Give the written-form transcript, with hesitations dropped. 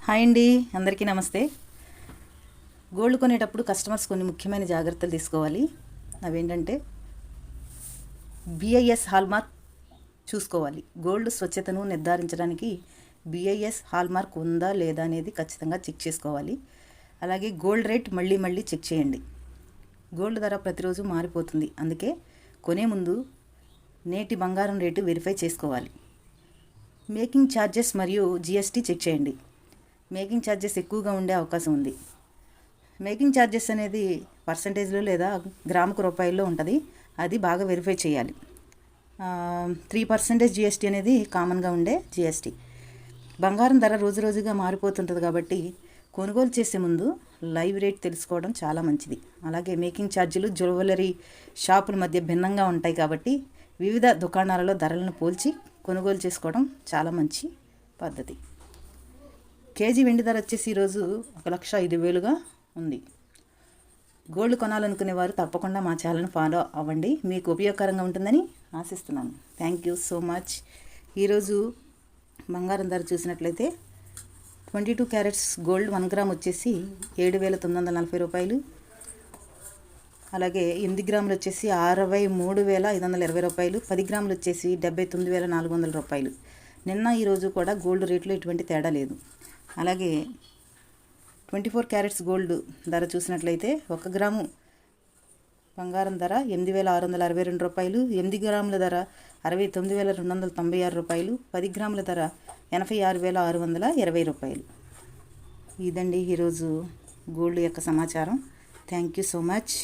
Hi అండి, అందరికీ నమస్తే. గోల్డ్ కొనేటప్పుడు కస్టమర్స్ కొన్ని ముఖ్యమైన జాగ్రత్తలు తీసుకోవాలి. అవేంటంటే బిఐఎస్ హాల్మార్క్ చూసుకోవాలి. గోల్డ్ స్వచ్ఛతను నిర్ధారించడానికి బిఐఎస్ హాల్మార్క్ ఉందా లేదా అనేది ఖచ్చితంగా చెక్ చేసుకోవాలి. అలాగే గోల్డ్ రేట్ మళ్ళీ చెక్ చేయండి. గోల్డ్ ధర ప్రతిరోజు మారిపోతుంది, అందుకే కొనే ముందు నేటి బంగారం రేటు వెరిఫై చేసుకోవాలి. మేకింగ్ ఛార్జెస్ మరియు జిఎస్టీ చెక్ చేయండి. మేకింగ్ ఛార్జెస్ ఎక్కువగా ఉండే అవకాశం ఉంది. మేకింగ్ ఛార్జెస్ అనేది పర్సంటేజ్లో లేదా గ్రాముకు రూపాయల్లో ఉంటుంది. అది బాగా వెరిఫై చేయాలి. 3% జిఎస్టీ అనేది కామన్గా ఉండే జిఎస్టీ. బంగారం ధర రోజుగా మారిపోతుంటుంది కాబట్టి కొనుగోలు చేసే ముందు లైవ్ రేట్ తెలుసుకోవడం చాలా మంచిది. అలాగే మేకింగ్ ఛార్జీలు జ్యువెలరీ షాపుల మధ్య భిన్నంగా ఉంటాయి కాబట్టి వివిధ దుకాణాలలో ధరలను పోల్చి కొనుగోలు చేసుకోవడం చాలా మంచి పద్ధతి. కేజీ వెండి ధర వచ్చేసి ఈరోజు 1,05,000గా ఉంది. గోల్డ్ కొనాలనుకునే వారు తప్పకుండా మా ఛానల్ని ఫాలో అవ్వండి. మీకు ఉపయోగకరంగా ఉంటుందని ఆశిస్తున్నాను. Thank you so much. ఈరోజు బంగారం ధర చూసినట్లయితే 22 క్యారెట్స్ గోల్డ్ 1 గ్రామ్ వచ్చేసి 7,940 రూపాయలు. అలాగే 8 గ్రాములు వచ్చేసి 63,520 రూపాయలు. 10 గ్రాములు వచ్చేసి 79,400 రూపాయలు. నిన్న ఈరోజు కూడా గోల్డ్ రేట్లో ఎటువంటి తేడా లేదు. అలాగే 24 క్యారెట్స్ గోల్డ్ ధర చూసినట్లయితే 1 గ్రాము బంగారం ధర 8,662 రూపాయలు. 8 గ్రాముల ధర 69,296 రూపాయలు. 10 గ్రాముల ధర 86,620 రూపాయలు. ఇదండి ఈరోజు గోల్డ్ యొక్క సమాచారం. Thank you so much.